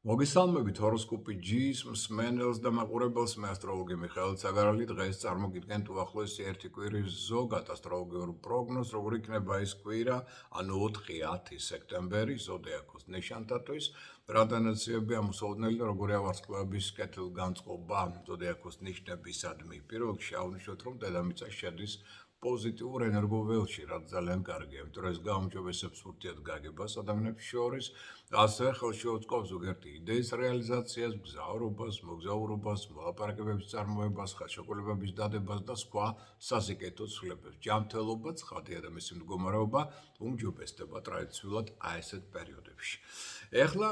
მოგესალმებით ჰოროსკოპი ჯის მსმენელს და მაყურებელს მე ასტროლოგი მიხეილ ცაგარალი დღეს წარმოგიდგენთ უახლოესი ერთი კვირის ზოგად ასტროლოგიურ პროგნოზს როგორ იქნება ეს კვირა ანუ 4-10 სექტემბერი ზოდიაქოს ნიშანთათვის რადანაციები ამოსაოდნელი და როგორია ვარსკვლავების კეთილგანწყობა ზოდიაქოს ნიშნებისადმი პირველ რიგში აღნიშნოთ რომ დედამიწა შედის პოზიტიურ ენერგოველში, რაც ძალიან კარგია, იმიტომ რომ ეს გაუმჯობესებს ურთიერთ გაგებას ადამიანებს შორის, ასევე ხელში უწყობს ზოგიერთი იდეის რეალიზაციას, მგზავრობას, მოგზაურობას, მოლაპარაკებების წარმოებას, ხელშეკრულებების დადებას და სხვა სასიკეთო ცვლილებებს. ჯანმრთელობა, ცხადია და მისი მდგომარეობა უმჯობესდება ტრადიციულად ესეთ პერიოდებში. ეხლა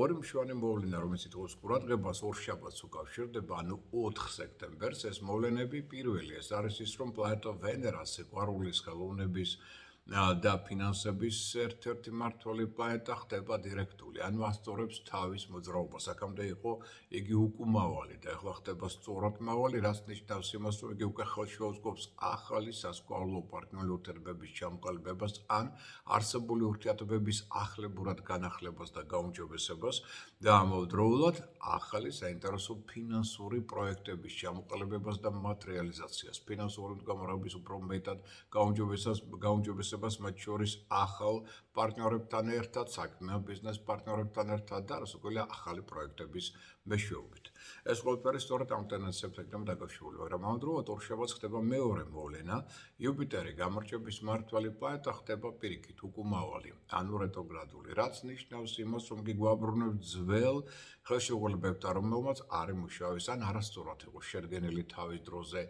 ორი მშვენი მოვლენა, რომელიც ითხოვს ყურადღებას, ორშაბათს უკავშირდება, ანუ 4 სექტემბერს, ეს მოვლენები პირველი, ეს არის ის, რომ პლანეტა ვენერა სიყვარულის, ხელოვნების და ფინანსების ერთ-ერთი მმართველი პლანეტა ხდება დირექტული, ანუ ასწორებს თავის მოძრაობას. აქამდე იყო იგი უკუმავალი და ეხლა ხდება სწორად მავალი, რაც ნიშნავს იმას, რომ იგი უკვე ხელში უწყობს ახალი სასიყვარულო პარტნიორული ურთიერთობების ჩამოყალიბებას ან არსებული ურთიერთობების ახლებურად განახლებას და გაუმჯობესებას და ამავდროულად ახალი საინტერესო ფინანსური პროექტების ჩამოყალიბებას და მათ რეალიზაციას. ფინანსური მდგომარეობის უფრო მეტად გაუმჯობესებას მათ შორის ახალ პარტნიორებთან ერთად, საქმე ბიზნეს პარტნიორებთან ერთად და რასაკვირველია ახალი პროექტების მეშვეობით. ეს ყველაფერი სწორედ ამ ტენდენციებთან იქნება დაკავშირებული, მაგრამ ამავდროულად ორშაბათს ხდება მეორე მოვლენა, იუპიტერი გამარჯვების მმართველი პლანეტა ხდება პირიქით, უკუმავალი, ანუ რეტროგრადული, რაც ნიშნავს იმას, რომ კი გვაბრუნებს ძველ ხელშეუხლებებთან, რომელმაც არ იმუშავეს ან არასწორად იყო შედგენილი თავის დროზე,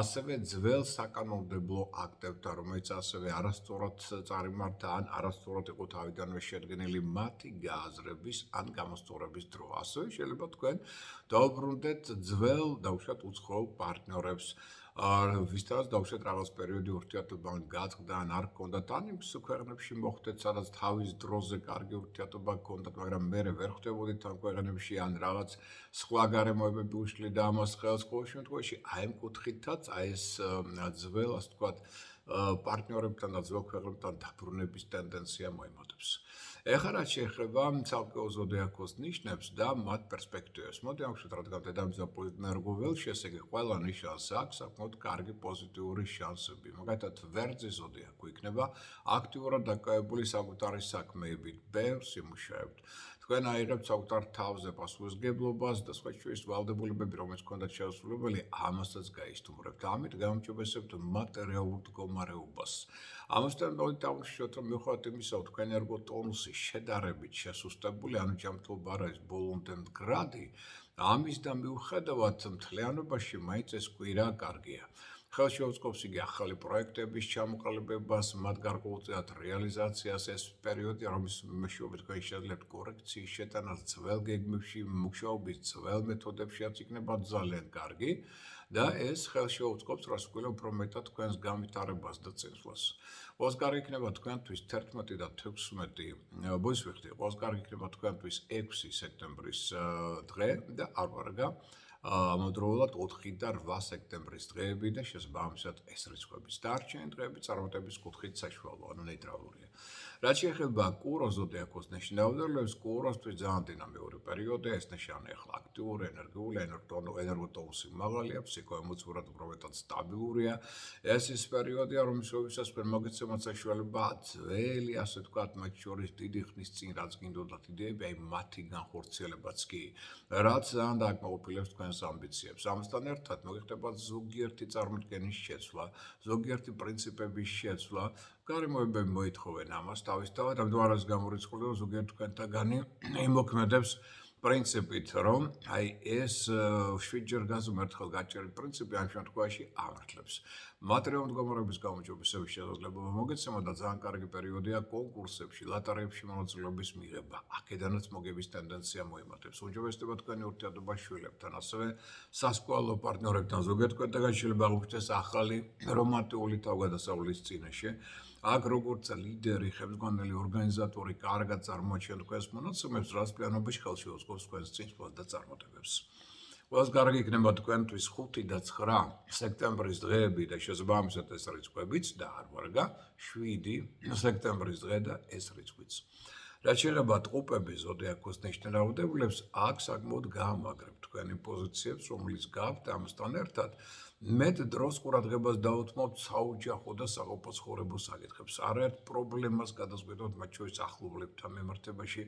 ასევე ძველ საკანონმდებლო აქტებთან, რომელიც ასევე არასწორად წარიმართა ან არასწორად იყო თავიდანვე შედგენილი მათი გააზრების ან გამოსწორების დრო. ასევე შეიძლება თქვენ დაუბრუნდეთ ძველ დაუშვათ უცხოელ პარტნიორებს, ვისთანაც დაუშვათ რაღაც პერიოდი ურთიერთობა გაწყდა ან არ ჰქონდათ, ან იმ ქვეყნებში მოხვდეთ, სადაც თავის დროზე კარგი ურთიერთობა ჰქონდათ, მაგრამ მერე ვერ ხვდებოდით ამ ქვეყნებში ან რაღაც სხვა გარემოებები უშლიდა ამას ხელს. ყოველ შემთხვევაში აი ამ კუთხითაც აი ეს ძველ, ასე ვთქვათ, პარტნიორებთან და ძველ ქვეყნებთან დაბრუნების ტენდენცია მოემართებს. ეხლა რაც შეეხება ცალკეულ ზოდიაქოს ნიშნებს და მათ პერსპექტივებს. მოდი ავშვათ, რადგან დედამიწა პოზიტიურველში, ესე იგი ყველა ნიშანს აქვს საკმაოდ კარგი პოზიტიური შანსები. მაგალითად, ვერძის ზოდიაქო იქნება აქტიურად დაკავებული საკუთარი საქმეებით, ბევრს იმუშავებთ. თქვენ აიღებთ საკუთარ თავზე პასუხისმგებლობას და სხვა შორის ვალდებულებები, რომელიც გქონდათ შეუსრულებელი, ამასაც გაისტუმრებთ. ამით გაუმჯობესებთ მატერიალურ მდგომარეობას. ამასთან დავუშვათ, რომ მიუხედავად იმისა, რომ თქვენი ენერგოტონუსი შედარებით შესუსტებული, ანუ ჯანმრთელობა არ არის ბოლომდე მდგრადი, ამის და მიუხედავად მთლიანობაში მაინც ეს კვირა კარგია. ხელში უწყობს იგი ახალი პროექტების ჩამოყალიბებას, მათ გარკვეულწილად რეალიზაციას. ეს პერიოდი, რომლის მეშვეობით თქვენ შეძლებთ კორექციის შეტანას ძველ გეგმებში, მუშაობის ძველ მეთოდებშიც იქნება ძალიან კარგი და ეს ხელში უწყობს რასაკვირველია უფრო მეტად თქვენს განვითარებას და წინსვლას. ყველას კარგი იქნება თქვენთვის 11 და 16 ბოის ვიხდი, ყველას კარგი იქნება თქვენთვის 6 სექტემბრის დღე და არ ვარგა ამავდროულად 4 და 8 სექტემბრის დღეები და შესაბამისად ეს რიცხვების დარჩენი დღეები წარმატების კუთხით საშუალო, ანუ ნეიტრალურია. რაც შეეხება კურო ზოდიაქოს ნიშნავდელებს, კუროსთვის ძალიან დინამიური პერიოდია, ეს ნიშანი ახლა აქტიური, ენერგიული, ენერგოტონუსი მაღალია, ფსიქოემოციურად უფრო მეტად სტაბილურია. ეს ის პერიოდია, რომელშიც თქვენ მოგეცემათ საშუალება ძველი, ასე ვთქვათ, მათ შორის დიდი ხნის წინ რაც გინდოდათ იდეები, აი მათი განხორციელებაც კი, რაც ძალიან დააკმაყოფილებს თქვენს ამბიციებს. ამასთან ერთად მოგეხდებათ ზოგიერთი წარმოდგენის შეცვლა, ზოგიერთი პრინციპების შეცვლა, გარემოებები მოითხოვენ ამას თავისთავად, ამიტომ არის გამორიცხული, რომ ზოგიერთ თქვენთაგანი იმოქმედებს პრინციპით, რომ აი ეს 7 ჯერ გაზომ ერთხელ გაჭერილ პრინციპი ამ შემთხვევაში ამართლებს. მატერიალური მდგომარეობის გაუმჯობესების შესაძლებლობა მოგეცემა და ძალიან კარგი პერიოდია კონკურსებში, ლატარიებში მონაწილეობის მიღება. აქედანაც მოგების ტენდენცია მოემართებს. უმჯობესდება თქვენი ურთიერთობა შვილებთან, ასევე სასკოლო პარტნიორებთან. ზოგიერთ თქვენთაგან შეიძლება აღუჩნდეს ახალი რომანტიკული თავგადასავლის წინაშე. აქ როგორც ლიდერი, ხელმძღვანელი, ორგანიზატორი კარგად წარმოაჩენთ თქვენს მონაცემებს, რაც პლანობაში ხელში უწყობს თქვენს წინსვლას და წარმატებებს. ყველას კარგი იქნება თქვენთვის 5 და 9 სექტემბრის დღეები და შესაბამისად ეს რიცხვებიც და არ ვარგა 7 სექტემბრის დღე და ეს რიცხვიც. რაც შეიძლება ტყუპების ზოდიაქოს ნიშნავდებულებს, აქ საკმაოდ გაამაგრებთ თქვენი პოზიციებს, რომელიც გაქვთ ამასთან ერთად. მეტ დროს ყურადღებას დაუთმობთ საოჯახო და საყოფაცხოვრებო საკითხებს. არაერთ პრობლემას გადასკვეთოთ მათ შორის ახლობლებთან მიმართებაში.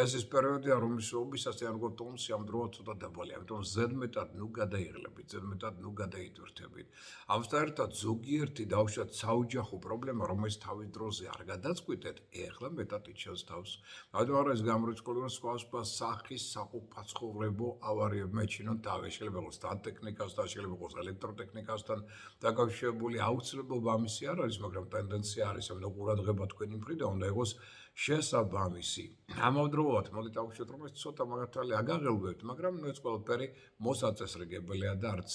ეს ის პერიოდია, რომლის შეობისას ენერგო ტონუსი ამ დროა ცოტა დაბალია, ამიტომ ზედმეტად ნუ გადაიღლებით, ზედმეტად ნუ გადაიტვირთებით. ამასთან ერთად ზოგიერთი დავუშვათ საოჯახო პრობლემა, რომელიც თავის დროზე არ გადაწყვიტეთ, ეხლა მეტად იჩენს თავს. ამიტომ არის გამორიცხული სხვა სახის საყოფაცხოვრებო ავარიები მეჩინონ თავი, შეიძლება იყოს სანტექნიკასთან, შეიძლება იყოს ელექტროტექნიკასთან დაკავშირებული. აუცილებლობა ამისი არ არის, მაგრამ ტენდენცია არის, ამიტომ ყურადღება თქვენი მხრიდან უნდა იყოს შესაბამისი. ამავდროულად მოდით დავუშვათ, რომ ეს ცოტა მაგათალი აგაღელვებთ, მაგრამ ეს ყველაფერი მოსაწესრიგებელია და არც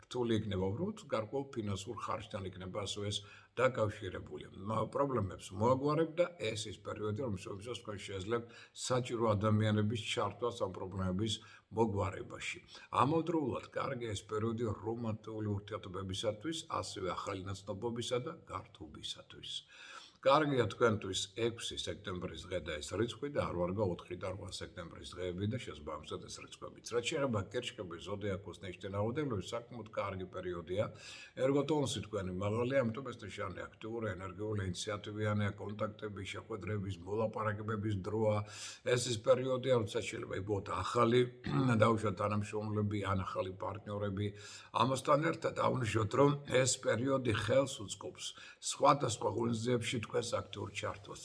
რთული იქნება, უბრალოდ გარკვეულ ფინანსურ ხარჯთან იქნება ასევე ეს დაკავშირებული. პრობლემებს მოაგვარებ და ეს ის პერიოდი, რომელშიც თქვენ შეძლებთ საჭირო ადამიანების ჩართვას ამ პრობლემების მოგვარებაში. ამავდროულად კარგი ეს პერიოდი რომანტიკული ურთიერთობებისათვის, ასევე ახალი ნაცნობობისა და გართობისათვის. კარგია თქვენთვის 6 სექტემბრის დღე და ეს რიცხვი და არ ვარგა 4 და 8 სექტემბრის დღეები და შესაბამისად ეს რიცხვებიც. რაც შეეხება კერჩხების ზოდიაქოს ნიშნავდებულებს, საკმაოდ კარგი პერიოდია. ერგოტონუსი თქვენი მაღალია, ამიტომ ეს ნიშანი აქტიური, ენერგიული, ინიციატივიანია, კონტაქტების, შეხვედრების, მოლაპარაკებების დროა. ეს ის პერიოდია, როდესაც შეიძლება იბოთ ახალი დავუშვათ თანამშრომლები ან ახალი პარტნიორები. ამასთან ერთად აღვნიშნოთ, რომ ეს პერიოდი ხელს უწყობს სხვადასხვა ღონისძიებებში თქვენს აქტიურ ჩართვას,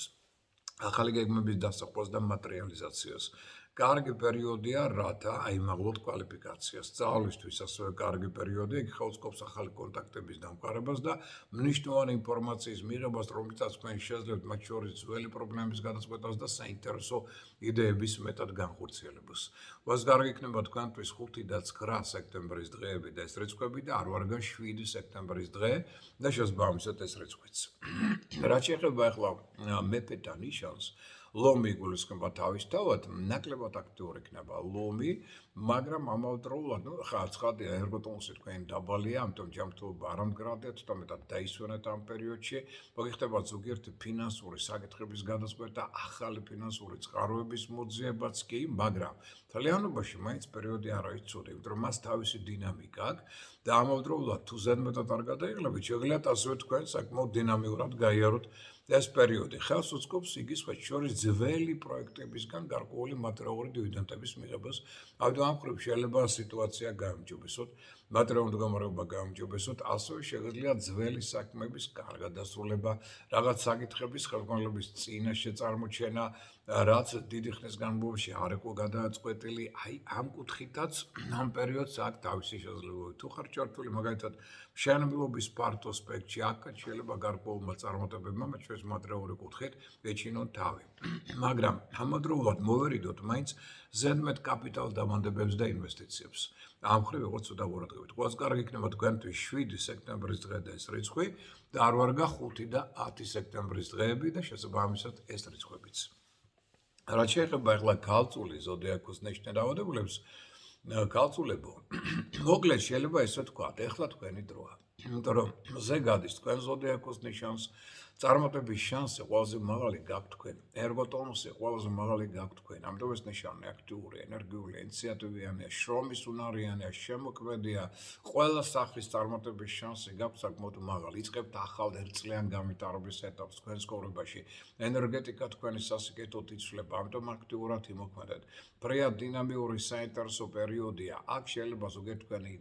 ახალი გეგმების დასახვას და მატერიალიზაციას. კარგი პერიოდია, რათა აიმაღლოთ კვალიფიკაციას. სწავლისთვის ასევე კარგი პერიოდია, იქ ხელს უწყობს ახალი კონტაქტების დამყარებას და მნიშვნელოვანი ინფორმაციის მიღებას, რომლითაც თქვენ შეძლებთ მათ შორის ძველი პრობლემების გადაწყვეტას და საინტერესო იდეების მეტად განხორციელებას. ვას კარგი იქნება თქვენთვის 5 და 9 სექტემბრის დღეები და ეს რიცხვები და არ ვარგა 7 სექტემბრის დღე და შესაბამისად ეს რიცხვიც. რაც შეეხება ახლა მეფეთა ნიშანს, ლომი იგულისხმება თავისთავად, ნაკლებად აქტიური იქნება ლომი, მაგრამ ამავდროულად, ცხადია, ერგოტონუსი თქვენი დაბალია, ამიტომ ჯანმრთელობა არ ამდგრადეთ, თუმცა მეტად დაისვენეთ ამ პერიოდში. მოგიხდება ზოგიერთი ფინანსური საკითხების გადაწყვეტა, ახალი ფინანსური წყაროების მოძიებაც კი, მაგრამ თლიანობაში მაინც პერიოდი არ არის ცუდი, იმიტომ რომ მას თავისი დინამიკა აქვს და ამავდროულად თუ ზედმეტად არ გადაიღლებით, შეგიძლიათ ასევე თქვენ საკმაოდ დინამიურად გაიაროთ ეს პერიოდი. ხელს უწყობს იგი სხვათა შორის ძველი პროექტებისგან გარკვეული მატერიალური დივიდენდების მიღებას. ამიტომ ამ მხრივ შეიძლება სიტუაცია გაიმჯობესოთ, მატერიალური მდგომარეობა გაიმჯობესოთ, ასევე შეგიძლიათ ძველი საქმეების კარგად დასრულება, რაღაც საკითხების ხელმძღვანელობის წინაშე წარმოჩენა, რაც დიდი ხნის განმავლობაში არ იყო გადაწყვეტილი. აი ამ კუთხითაც ამ პერიოდს აქვს თავისი შესაძლებლობები. თუ ხარ ჩართული მაგალითად მშენებლობის ფართო სპექტრში, აქაც შეიძლება გარკვეულმა წარმატებებმა, მათ შორის მატერიალური კუთხით, ეჩინონ თავი. მაგრამ ამავდროულად მოვერიდოთ მაინც ზედმეტ კაპიტალ დამანდებებს და ინვესტიციებს. ამ მხრივ ვიყოთ ცოტა ყურადღებით. ყველას კარგი იქნება თქვენთვის 7 სექტემბრის დღე და ეს რიცხვი და არ ვარგა 5 და 10 სექტემბრის დღეები და შესაბამისად ეს რიცხვებიც. რაც შეეხება ახლა ქალწული ზოდიაქოს ნიშნავდებულებს, ქალწულებო, მოკლედ შეიძლება ესე ვთქვათ, ეხლა თქვენი დროა. იმიტომ რომ ზე გადის თქვენ ზოდიაქოს ნიშანს, წარმატების შანსი ყველაზე მაღალი გაქვთ თქვენ, ერგოტონუსი ყველაზე მაღალი გაქვთ თქვენ. ამიტომ ეს ნიშანი აქტიური, ენერგიული, ინიციატივიანია, შრომის უნარიანია, შემოქმედია, ყველა სახის წარმატების შანსი გაქვთ საკმაოდ მაღალი. იწყებთ ახალ ერთწლიან განვითარების ეტაპს თქვენ ცხოვრებაში. ენერგეტიკა თქვენი სასიკეთოდ იცვლება, ამიტომ აქტიურად იმოქმედეთ. ფრიად დინამიური საინტერესო პერიოდია. აქ შეიძლება ზოგიერთ თქვენი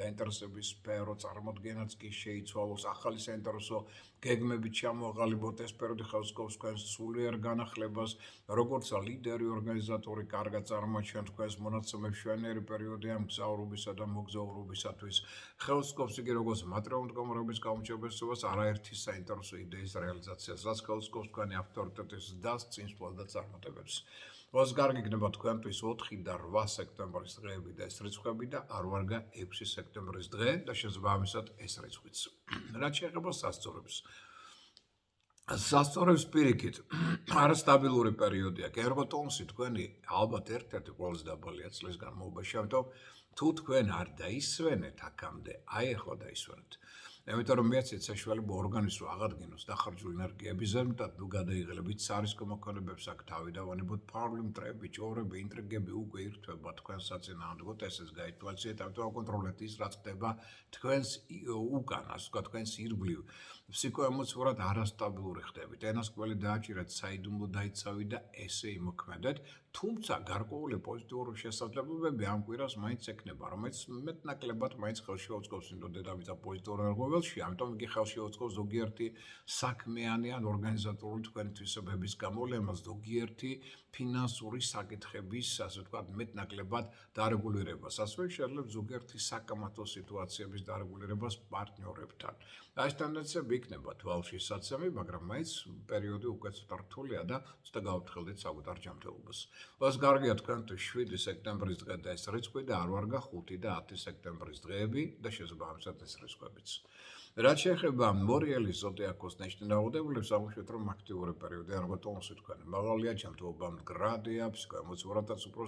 დაინტერესების სფერო წარმოდგენაც კი შეიცვალოს, ახალი საინტერესო გეგმებით ჩამოაყალიბოთ. ეს პერიოდი ხელს უწყობს თქვენს სულიერ განახლებას, როგორც ლიდერი, ორგანიზატორი, კარგად წარმოაჩენთ თქვენს მონაცემებს. შვენიერი პერიოდია მგზავრობისა და მოგზაურობისათვის. ხელს უწყობს იგი როგორც მატერიალური მდგომარეობის გაუმჯობესებას, არაერთი საინტერესო იდეის რეალიზაციას, რაც ხელს უწყობს თქვენი ავტორიტეტის ზრდას, წინსვლას და წარმატებებს. ყველას კარგი იქნება თქვენთვის 4 და 8 სექტემბრის დღეები და ეს რიცხვები და არ ვარგა 6 სექტემბრის დღე და შესაბამისად ეს რიცხვიც. რაც შეეხება სასწორებს. სასწორებს პირიქით არასტაბილური პერიოდია. ერგოტონუსი თქვენი ალბათ ერთ-ერთი ყველაზე დაბალია წლის განმავლობაში, ამიტომ თუ თქვენ არ დაისვენეთ აქამდე, აი ახლა დაისვენეთ. იმიტომ რომ მიეცეთ საშუალება ორგანიზმს აღადგინოს დახარჯული ენერგიები ზემოთ თუ გადაიღებებით სარისკო მოქმედებებს აქ თავი დავანებოთ ფარული მტრები, ჭორები, ინტრიგები უკვე ირთვება თქვენ საწინააღმდეგოდ ესეც გაითვალისწინეთ, ამიტომ აკონტროლეთ ის რაც ხდება თქვენს უკან, ასე ვთქვათ, თქვენს ირგვლივ. ფსიქოემოციურად არასტაბილური ხდებით, ენასკველი დააჭირეთ, საიდუმლო დაიცავით და ესე იმოქმედეთ, თუმცა გარკვეული პოზიტიური შესაძლებლობები ამ კვირას მაინც ექნება, რომელიც მეტნაკლებად მაინც ხელში უწყობს იმიტომ დედამიწა პოზიტიურ ენერგიულში, ამიტომ იგი ხელში უწყობს ზოგიერთი საქმიანი ან ორგანიზატორული თქვენი თვისებების გამოვლენას, ზოგიერთი ფინანსური საკითხების, ასე ვთქვათ, მეტნაკლებად დარეგულირებას. ასევე შეიძლება ზოგიერთი საკამათო სიტუაციების დარეგულირებას პარტნიორებთან. ეს ტენდენციები იქნება თვალში საცემი, მაგრამ მაინც პერიოდი უკვე ცოტა რთულია და ცოტა გავფრთხილდით საკუთარ ჯანმრთელობას. Os გარგია თქვენთვის 7 სექტემბრის დღე და ეს რიცხვი და არ ვარგა 5 და 10 სექტემბრის დღეები და შესაბამისად ეს რიცხვებიც. რაც შეეხება მორიელის ზოდიაქოს ნიშნულობებს, აღმოჩნდით, რომ აქტიური პერიოდი არ გოტონს თქვენ. მაღალია ჯანმრთელობა მდგრადია, ფსიქოემოციურადაც უფრო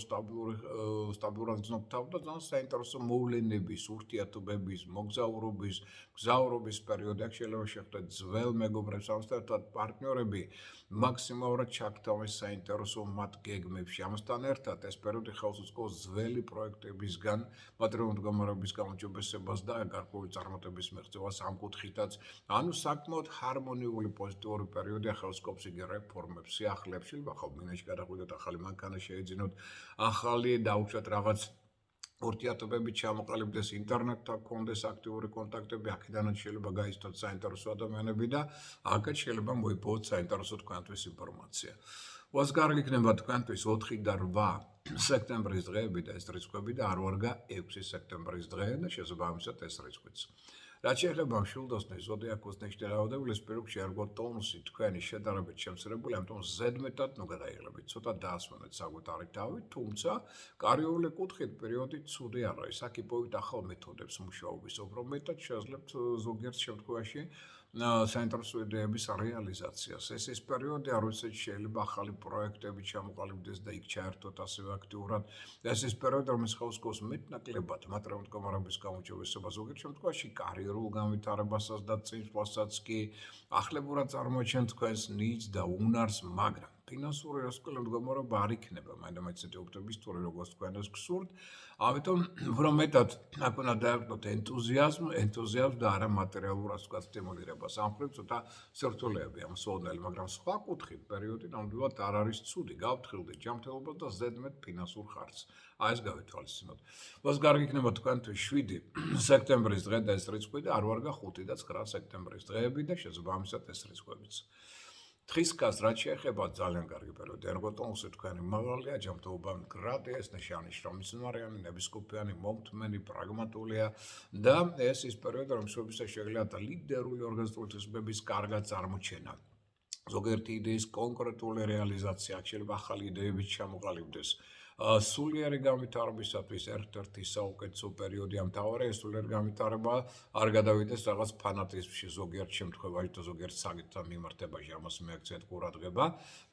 სტაბილურად გრძნობ თავ და ძალიან საინტერესო მოვლენების, ურთიერთობების, მოგზაურობის, გზაურობის პერიოდი აქ შეიძლება შეხვდეთ ძველ მეგობრებს, ამასთან პარტნიორები მაქსიმალურად ჩაგთავენ საინტერესო მათ გეგმებში. ამასთან ერთად ეს პერიოდი ხელს უწყობს ძველი პროექტებისგან მატერიალური მდგომარეობის გაუმჯობესებას და გარკვეული წარმატების მიღწევას ამ კუთხითაც. ანუ საკმაოდ ჰარმონიული პოზიტიური პერიოდია, ხელს უწყობს იგი რეფორმებს, სიახლეებს, შეიძლება ახალ მინაში გადახვიდოთ, ახალი მანქანა შეეძინოთ, ახალი დაუშვათ რაღაც ურთიერთობები ჩამოყალიბდეს, ინტერნეტთან გქონდეს აქტიური კონტაქტები, აქედანაც შეიძლება გაიცნოთ საინტერესო ადამიანები და აქაც შეიძლება მოიპოვოთ საინტერესო თქვენთვის ინფორმაცია. Os გარგი იქნება თქვენთვის 4 და 8 სექტემბრის დღეები და ეს რიცხვები და არ ვარგა 6 სექტემბრის დღე და შესაბამისად ეს რიცხვიც. რაც შეეხება მშვილდოსნის ზოდიაქოს ნიშნულობებს, პირიქში ერგო ტონუსი თქვენი შედარებით შემცირებული, ამიტომ ზედმეტად გადაიღებით. ცოტა დაასვენეთ საკუთარი თავი, თუმცა კარიერული კუთხით პერიოდი ცუდი არ არის. აქ იპოვეთ ახალ მეთოდებს მუშაობის, უფრო მეტად შეძლებთ ზოგიერთ შემთხვევაში საინტერესო იდეების რეალიზაციას. ეს ის პერიოდია, როდესაც შეიძლება ახალი პროექტები ჩამოყალიბდეს და იქ ჩაერთოთ ასევე აქტიურად. ეს ის პერიოდი, რომელიც ხელს უწყობს მეტნაკლებად მატერიალური მდგომარეობის გაუმჯობესებას, ზოგიერთ შემთხვევაში კარიერულ განვითარებასაც და წინსვლასაც კი ახლებურად წარმოაჩენთ თქვენს ნიჭს და უნარს, მაგრამ ფინანსური რასკველი მდგომარეობა არ იქნება, მაინც ესეთი ოპტიმისტური, როგორც თქვენ ეს გსურთ. ამიტომ უფრო მეტად აქ უნდა დაერქვათ ენთუზიაზმ და არა მატერიალურ ასკაც სტიმულირებას. ამ მხრივ ცოტა სირთულეებია მსვენელი, მაგრამ სხვა კუთხით პერიოდი ნამდვილად არ არის ცუდი. გავფრთხილდით ჯანმრთელობას და ზედმეტ ფინანსურ ხარჯს. ეს გავითვალისწინოთ. Os გარგი იქნება თქვენთვის 7 სექტემბრის დღე და ეს რიცხვი და არ ვარგა 5 და 9 სექტემბრის დღეები და შესაბამისად ეს რიცხვებიც. თხისკას რაც შეეხება ძალიან კარგი პერიოდი, ერგოტონუსი თქვენი მაღალია, ჯანმრთელობა მდგრადია, ეს ნიშანი შრომისმარიანი, ნებისყოფიანი, მომთმენი, პრაგმატულია და ეს ის პერიოდი, რომელშიც შეიძლება ლიდერული ორგანიზაციული თვისებების კარგად წარმოჩენა. ზოგიერთი იდეის კონკრეტული რეალიზაცია, შეიძლება ახალი იდეები ჩამოყალიბდეს. სულიერი განვითარებისათვის ერთ-ერთი საუკეთესო პერიოდია მთავარია, სულიერი განვითარება არ გადავიდეს რაღაც ფანატიზმში ზოგიერთ შემთხვევაში და ზოგიერთ საკითხთან მიმართებაში, ამას მიაქცევთ ყურადღება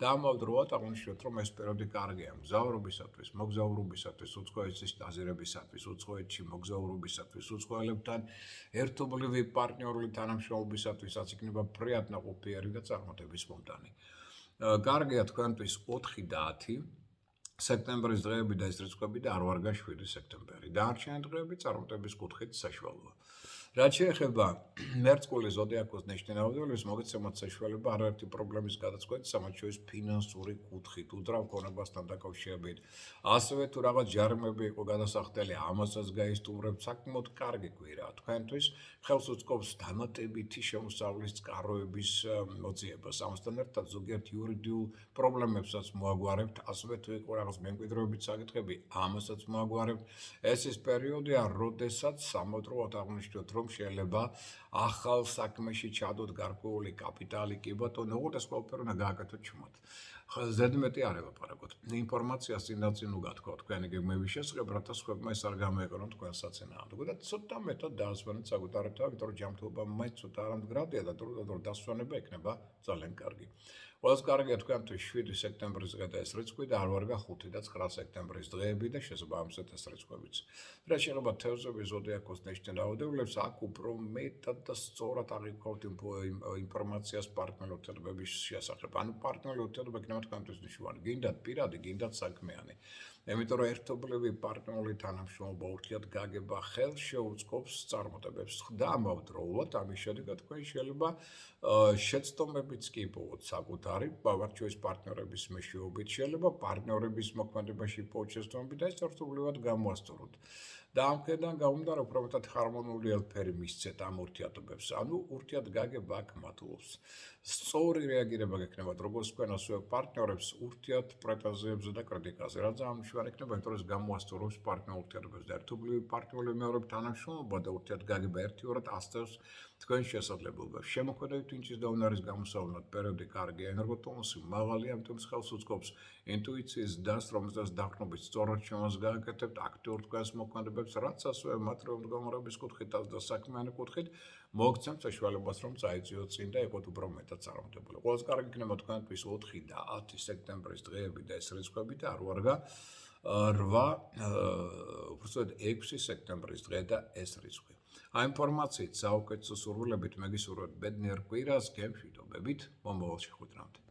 და ამავდროულად აღნიშნოთ, რომ ეს პერიოდი კარგია მგზავრობისათვის, მოგზაურობისათვის, უცხოეთის დაზირებისათვის, უცხოეთში მოგზაურობისათვის, უცხოელებთან ერთობლივი პარტნიორული თანამშრომლობისათვისაც იქნება ფრიად ნაყოფიერი და წარმატების მომდანი. კარგია თქვენთვის 4 და 10 სექტემბრის დღეები და ეს რიცხვები და არ ვარგა 7 სექტემბერი. დანარჩენი დღეები წარმატების კუთხით საშუალოა. რაც შეეხება მერწყული ზოდიაქოს ნიშნულობებს, მოგეცემოთ საშუალება არაერთი პრობლემის გადაწყვეტის, ამათ შორის ფინანსური კუთხით, უძრავ ქონებასთან დაკავშირებით. ასევე თუ რაღაც ჯარიმები იყო გადასახდელი, ამასაც გაისტუმრებთ, საკმაოდ კარგი კვირაა თქვენთვის, ხელს უწყობს დამატებითი შემოსავლის წყაროების მოძიებას. ამასთან ერთად ზოგიერთ იურიდიულ პრობლემებსაც მოაგვარებთ, ასევე თუ იყო რაღაც მემკვიდრეობით საკითხები, ამასაც მოაგვარებთ. ეს ის პერიოდია, როდესაც სამოტროდ აღნიშნოთ, რომ შეიძლება ახალ საქმეში ჩადოთ გარკვეული კაპიტალი კი ბატონო, უღოთ ეს ყველაფერი უნდა გააკეთოთ ჩუმად. ზედმეტი არ ელაპარაკოთ. ინფორმაციას წინდაცინ უგათქო თქვენი გეგმების შესახებ, რათა სხვებმა ეს არ გამოეკონოთ თქვენს საწინააღმდეგო და ცოტა მეტად დაასვენეთ საკუთარებთან, იმიტომ რომ ჯანმრთელობა მაინც ცოტა არამდგრადია და დროდადრო დასვენება იქნება ძალიან კარგი. ყველას კარგია თქვენთვის 7 სექტემბრის დღე და ეს რიცხვი და არ ვარგა 5 და 9 სექტემბრის დღეები და შესაბამისად ეს რიცხვებიც. რაც შეიძლება თევზების ზოდიაქოს ნიშნულ რაოდენობას აქ უფრო მეტად და სწორად აღიქვათ ინფორმაციას პარტნიორ ურთიერთობების შესახებ. ანუ პარტნიორ ურთიერთობა იქნება თქვენთვის მნიშვნელოვანი. გინდათ პირადი, გინდათ საქმიანი. იმიტომ რომ ერთობლივი პარტნიორული თანამშრომლობა ურთიერთგაგება ხელს შეუწყობს წარმატებებს. ხდა ამავდროულად ამის შედეგად თქვენ შეიძლება შეცდომებიც კი იპოვოთ საკუთარი ვარჩევის პარტნიორების მეშვეობით, შეიძლება პარტნიორების მოქმედებაში იპოვოთ შეცდომები და ეს ერთობლივად გამოასწოროთ. და ამ მხრიდან გამომდინარე, უფრო მეტად ჰარმონიული ელფერი მისცეთ ამ ურთიერთობებს. ანუ ურთიერთგაგება აქ მატულობს. სწორი რეაგირება გექნებათ როგორც თქვენ, ასევე პარტნიორებს ურთიერთ პრეტენზიებზე და კრიტიკაზე. რაც ამ მნიშვნელოვანი იქნება, იმიტომ რომ ეს გამოასწორებს პარტნიორ ურთიერთობებს და ერთობლივი პარტნიორული მეორების თანამშრომლობა და ურთიერთგაგება ერთიორად ასწევს თქვენ შესაძლებლობებს. შემოქმედებითი ინჭის და უნარის გამოსავლენად პერიოდი კარგია, ენერგოტონუსი მაღალია, ამიტომ ხელს უწყობს ინტუიციის დასს, რომელზეც დაყრდნობით სწორად შემოს გააკეთებთ აქტიურ თქვენს მოქმედებებს, რაც ასევე მატერიალური მდგომარეობის კუთხითაც და საქმიანი კუთხით მოგცემთ საშუალებას, რომ წაიწიოთ წინ და იყოთ უფრო მეტად წარმატებული. ყველას კარგი იქნება თქვენთვის 4 და 10 სექტემბრის დღეები და ეს რიცხვები და არ ვარგა 8 უბრალოდ 6 სექტემბრის დღე და ეს რიცხვი. Ამ ინფორმაციით საუკეთესო სურვილებით მეგისურვებთ ბედნიერ კვირას, გემშვიდობებით, მომავალ შეხვედრამდე.